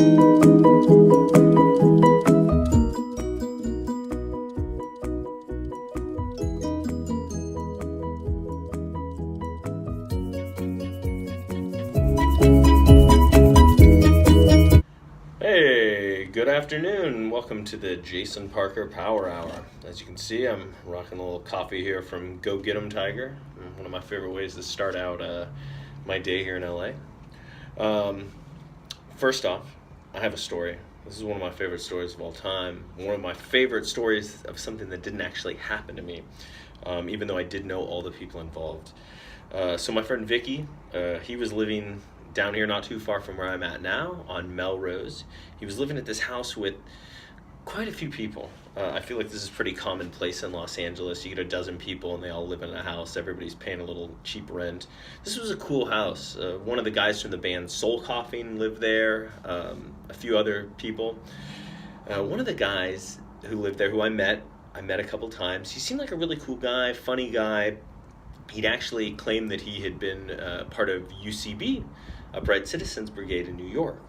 Hey, good afternoon. Welcome to the Jason Parker Power Hour. As you can see, I'm rocking a little coffee here from Go Get 'em Tiger. One of my favorite ways to start out my day here in LA. Um, First off, I have a story. This is one of my favorite stories of all time. One of my favorite stories of something that didn't actually happen to me, even though I did know all the people involved. So my friend Vicky, he was living down here not too far from where I'm at now on Melrose. He was living at this house with quite a few people. I feel like this is pretty commonplace in Los Angeles. You get a dozen people and they all live in a house. Everybody's paying a little cheap rent. This was a cool house. One of the guys from the band Soul Coughing lived there. A few other people. One of the guys who lived there, who I met a couple times. He seemed like a really cool guy, funny guy. He'd actually claimed that he had been part of UCB, Upright Citizens Brigade in New York.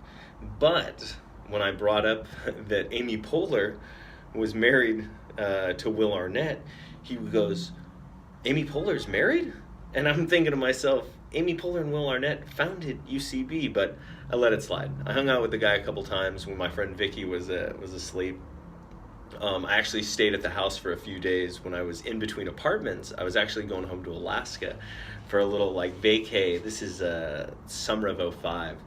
But when I brought up that Amy Poehler was married to Will Arnett, he goes, Amy Poehler's married? And I'm thinking to myself, Amy Poehler and Will Arnett founded UCB, but I let it slide. I hung out with the guy a couple times when my friend Vicky was asleep. I actually stayed at the house for a few days when I was in between apartments. I was actually going home to Alaska for a little vacay. This is summer of '05.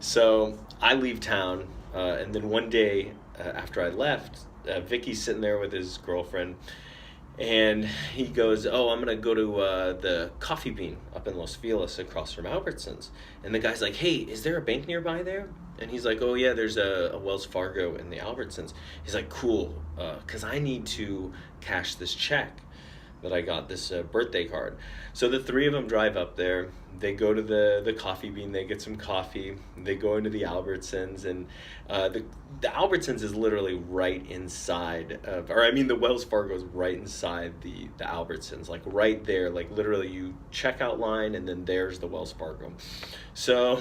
So I leave town, and then one day after I left, Vicky's sitting there with his girlfriend, and he goes, oh, I'm going to go to the Coffee Bean up in Los Feliz across from Albertsons. And the guy's like, hey, is there a bank nearby there? And he's like, oh, yeah, there's a Wells Fargo in the Albertsons. He's like, cool, because I need to cash this check that I got, this birthday card. So the three of them drive up there. They go to the Coffee Bean. They get some coffee. They go into the Albertsons. And the Albertsons is literally right inside of, the Wells Fargo is right inside the Albertsons, right there. Literally you checkout line and then there's the Wells Fargo. So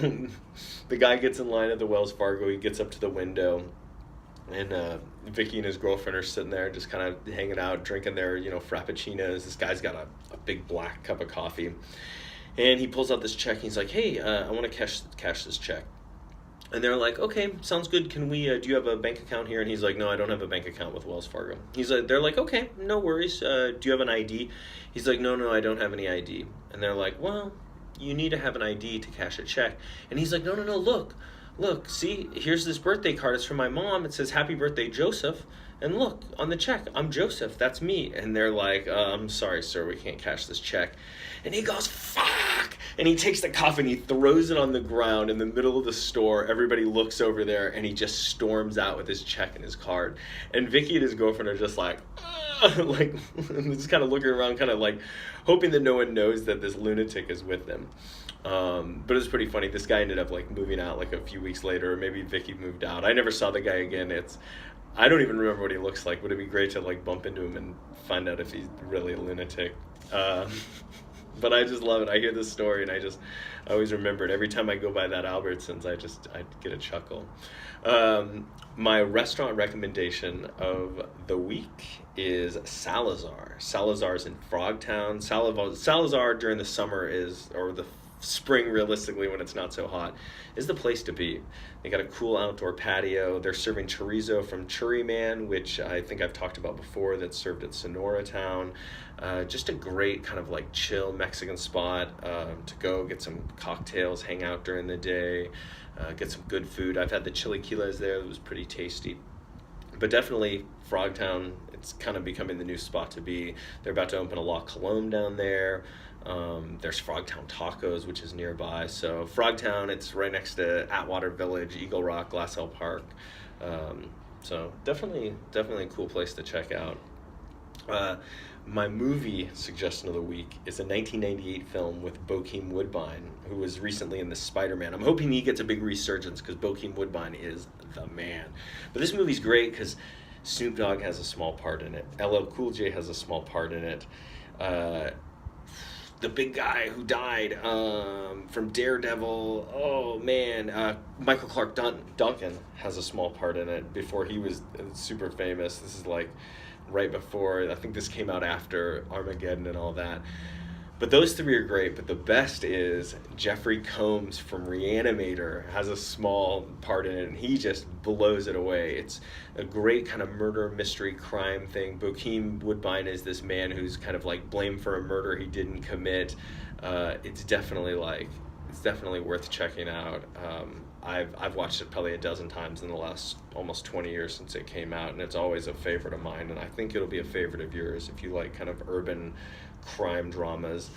the guy gets in line at the Wells Fargo. He gets up to the window. And Vicky and his girlfriend are sitting there just kind of hanging out, drinking their, frappuccinos. This guy's got a big black cup of coffee. And he pulls out this check. And he's like, hey, I want to cash this check. And they're like, okay, sounds good. Can we, do you have a bank account here? And he's like, no, I don't have a bank account with Wells Fargo. They're like, okay, no worries. Do you have an ID? He's like, no, I don't have any ID. And they're like, well, you need to have an ID to cash a check. And he's like, no, look, see, here's this birthday card. It's from my mom. It says, happy birthday, Joseph. And look, on the check, I'm Joseph. That's me. And they're like, I'm sorry, sir, we can't cash this check. And he goes, fuck! And he takes the cuff and he throws it on the ground in the middle of the store. Everybody looks over there and he just storms out with his check and his card. And Vicky and his girlfriend are just like, just kind of looking around, kind of hoping that no one knows that this lunatic is with them. But it was pretty funny. This guy ended up moving out a few weeks later, or maybe Vicky moved out. I never saw the guy again. I don't even remember what he looks like. Would it be great to bump into him and find out if he's really a lunatic? But I just love it. I hear this story and I always remember it. Every time I go by that Albertsons, I get a chuckle. My restaurant recommendation of the week is Salazar. Salazar's in Frogtown. Salazar during the summer or the spring, realistically, when it's not so hot, is the place to be. They got a cool outdoor patio. They're serving chorizo from Churri Man, which I think I've talked about before, that's served at Sonora Town. Just a great kind of chill Mexican spot to go get some cocktails, hang out during the day, get some good food. I've had the chilaquiles there. It was pretty tasty. But definitely Frogtown, it's kind of becoming the new spot to be. They're about to open a La Colombe down there. There's Frogtown Tacos, which is nearby. So Frogtown, it's right next to Atwater Village, Eagle Rock, Glassell Park. So definitely a cool place to check out. My movie suggestion of the week is a 1998 film with Bokeem Woodbine, who was recently in the Spider-Man. I'm hoping he gets a big resurgence because Bokeem Woodbine is the man. But this movie's great because Snoop Dogg has a small part in it. LL Cool J has a small part in it. the big guy who died from Daredevil. Oh man, Michael Clark Duncan has a small part in it before he was super famous. This is like right before. I think this came out after Armageddon and all that. But those three are great. But the best is Jeffrey Combs from Reanimator has a small part in it, and he just blows it away. It's a great kind of murder mystery crime thing. Bokeem Woodbine is this man who's kind of like blamed for a murder he didn't commit. It's definitely worth checking out. I've watched it probably a dozen times in the last almost 20 years since it came out, and it's always a favorite of mine, and I think it'll be a favorite of yours if you like kind of urban crime dramas.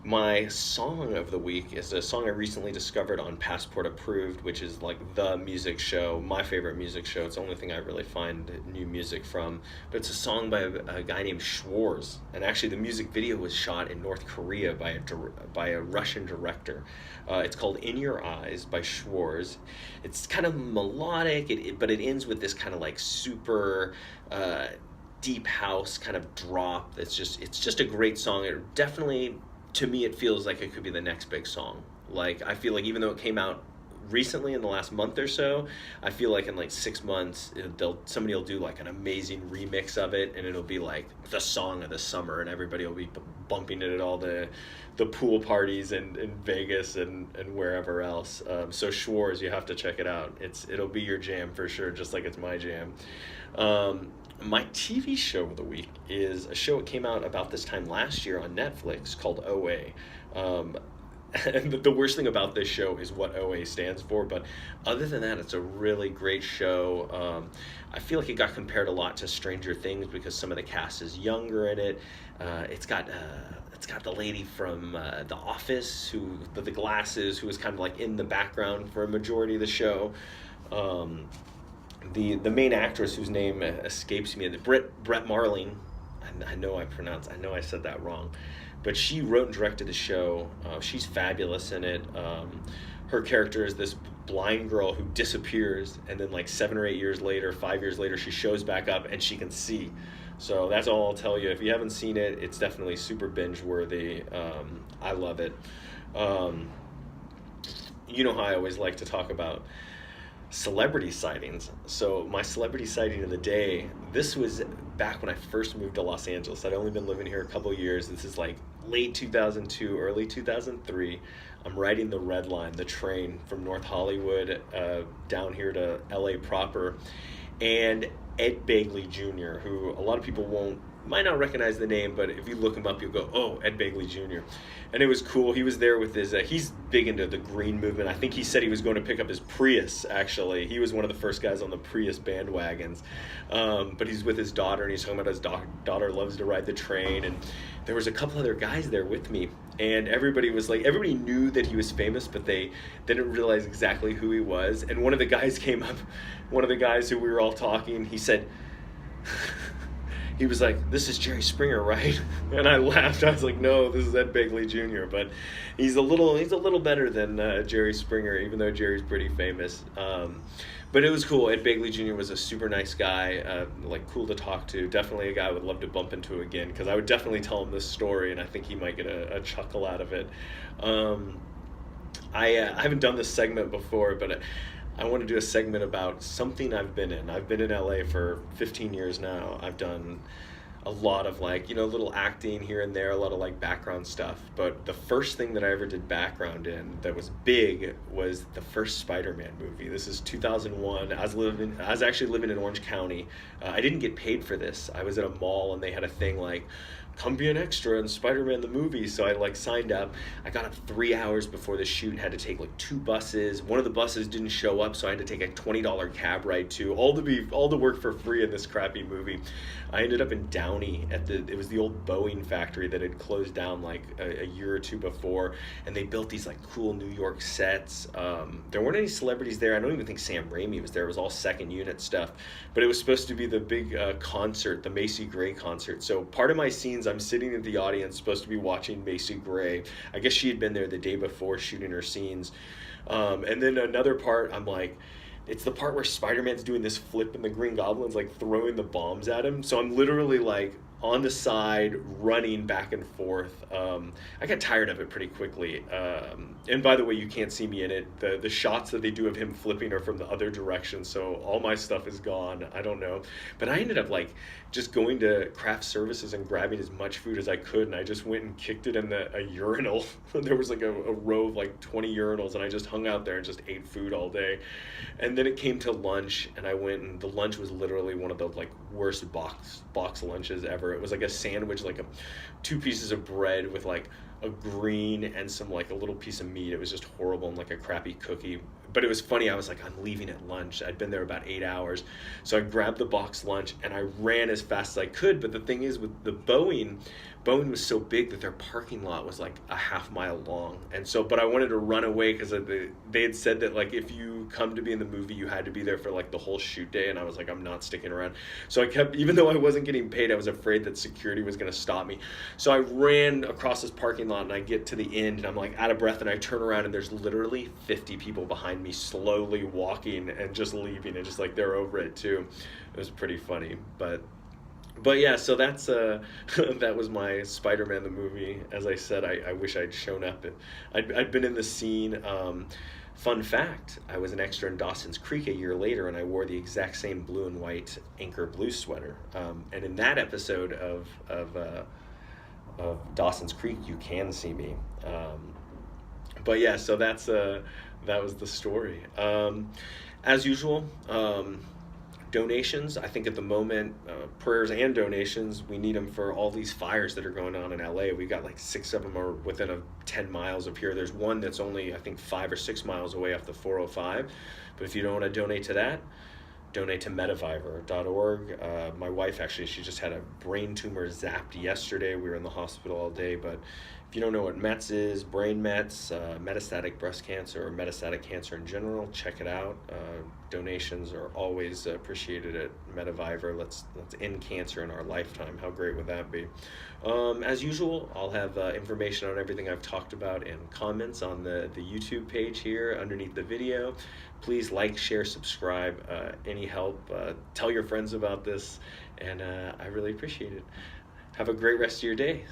My song of the week is a song I recently discovered on Passport Approved, which is like the music show, my favorite music show. It's the only thing I really find new music from. But it's a song by a guy named Schwarz. And actually the music video was shot in North Korea by a Russian director. It's called In Your Eyes by Schwarz. It's kind of melodic, but it ends with this kind of like super deep house kind of drop. It's just a great song. It definitely, to me, it feels like it could be the next big song. Like, I feel like even though it came out recently in the last month or so, I feel like in like 6 months, somebody will do like an amazing remix of it, and it'll be like the song of the summer, and everybody will be bumping it at all the pool parties in Vegas and wherever else. So Schwarz, you have to check it out. It'll be your jam for sure, just like it's my jam. My TV show of the week is a show that came out about this time last year on Netflix called OA. And the worst thing about this show is what OA stands for, but other than that, it's a really great show. I feel like it got compared a lot to Stranger Things because some of the cast is younger in it. It's got the lady from The Office, who the glasses, who was kind of like in the background for a majority of the show. The main actress whose name escapes me, Brett Marling. I know I said that wrong, but she wrote and directed the show. She's fabulous in it. Her character is this blind girl who disappears, and then like 7 or 8 years later, 5 years later, she shows back up and she can see. So that's all I'll tell you. If you haven't seen it, it's definitely super binge worthy. I love it. You know how I always like to talk about celebrity sightings. So my celebrity sighting of the day, this was back when I first moved to Los Angeles. I'd only been living here a couple years. This is like late 2002, early 2003. I'm riding the Red Line, the train from North Hollywood down here to LA proper. And Ed Begley Jr., who a lot of people might not recognize the name, but if you look him up, you'll go, oh, Ed Begley Jr. And it was cool. He was there with his, he's big into the green movement. I think he said he was going to pick up his Prius, actually. He was one of the first guys on the Prius bandwagons. But he's with his daughter, and he's talking about his daughter loves to ride the train. And there was a couple other guys there with me. And everybody knew that he was famous, but they didn't realize exactly who he was. And one of the guys came up, one of the guys who we were all talking, he said, he was like, "This is Jerry Springer, right?" And I laughed. I was like, "No, this is Ed Begley Jr." But he's a little better than Jerry Springer, even though Jerry's pretty famous. But it was cool. Ed Begley Jr. was a super nice guy, cool to talk to. Definitely a guy I would love to bump into again, because I would definitely tell him this story, and I think he might get a chuckle out of it. I haven't done this segment before, but I want to do a segment about something I've been in. I've been in LA for 15 years now. I've done a lot of little acting here and there, a lot of background stuff. But the first thing that I ever did background in that was big was the first Spider-Man movie. This is 2001. I was actually living in Orange County. I didn't get paid for this. I was at a mall and they had a thing like, come be an extra in Spider-Man the movie. So I signed up. I got up 3 hours before the shoot, had to take 2 buses. One of the buses didn't show up, so I had to take a $20 cab ride too. All the work for free in this crappy movie. I ended up in Downey it was the old Boeing factory that had closed down a year or two before, and they built these cool New York sets. There weren't any celebrities there. I don't even think Sam Raimi was there. It was all second unit stuff, but it was supposed to be the big concert, the Macy Gray concert. So part of my scenes, I'm sitting in the audience, supposed to be watching Macy Gray. I guess she had been there the day before shooting her scenes. And then another part, I'm like, it's the part where Spider-Man's doing this flip and the Green Goblin's throwing the bombs at him. So I'm literally on the side, running back and forth. I got tired of it pretty quickly. And by the way, you can't see me in it. The shots that they do of him flipping are from the other direction, so all my stuff is gone. I don't know, but I ended up like just going to craft services and grabbing as much food as I could, and I just went and kicked it in a urinal. There was like a row of like 20 urinals, and I just hung out there and just ate food all day. And then it came to lunch, and I went, and the lunch was literally one of the like worst box lunches ever. It was like a sandwich, like two pieces of bread with like a green and some like a little piece of meat. It was just horrible, and like a crappy cookie. But it was funny. I was like, I'm leaving at lunch. I'd been there about 8 hours. So I grabbed the box lunch and I ran as fast as I could. But the thing is, with the Boeing was so big that their parking lot was like a half mile long. And so, but I wanted to run away because they had said that like if you come to be in the movie, you had to be there for like the whole shoot day. And I was like, I'm not sticking around. So I kept, even though I wasn't getting paid, I was afraid that security was going to stop me. So I ran across this parking lot, and I get to the end, and I'm like out of breath, and I turn around, and there's literally 50 people behind me slowly walking and just leaving, and just like they're over it too. It was pretty funny. But yeah, so that's that was my Spider-Man the movie. As I said, I wish I'd shown up. I'd been in the scene. Fun fact, I was an extra in Dawson's Creek a year later, and I wore the exact same blue and white Anchor Blue sweater. And in that episode of Dawson's Creek, you can see me. But yeah, so that was the story. As usual, donations. I think at the moment, prayers and donations, we need them for all these fires that are going on in LA. We got like 6 of them are within 10 miles of here. There's one that's only, I think, 5 or 6 miles away off the 405. But if you don't want to donate to that, donate to Mediviver.org. My wife, actually, she just had a brain tumor zapped yesterday. We were in the hospital all day. But if you don't know what METS is, brain METS, metastatic breast cancer, or metastatic cancer in general, check it out. Donations are always appreciated at Mediviver. Let's end cancer in our lifetime. How great would that be? As usual, I'll have information on everything I've talked about in comments on the YouTube page here underneath the video. Please like, share, subscribe. Any help, tell your friends about this, and I really appreciate it. Have a great rest of your day.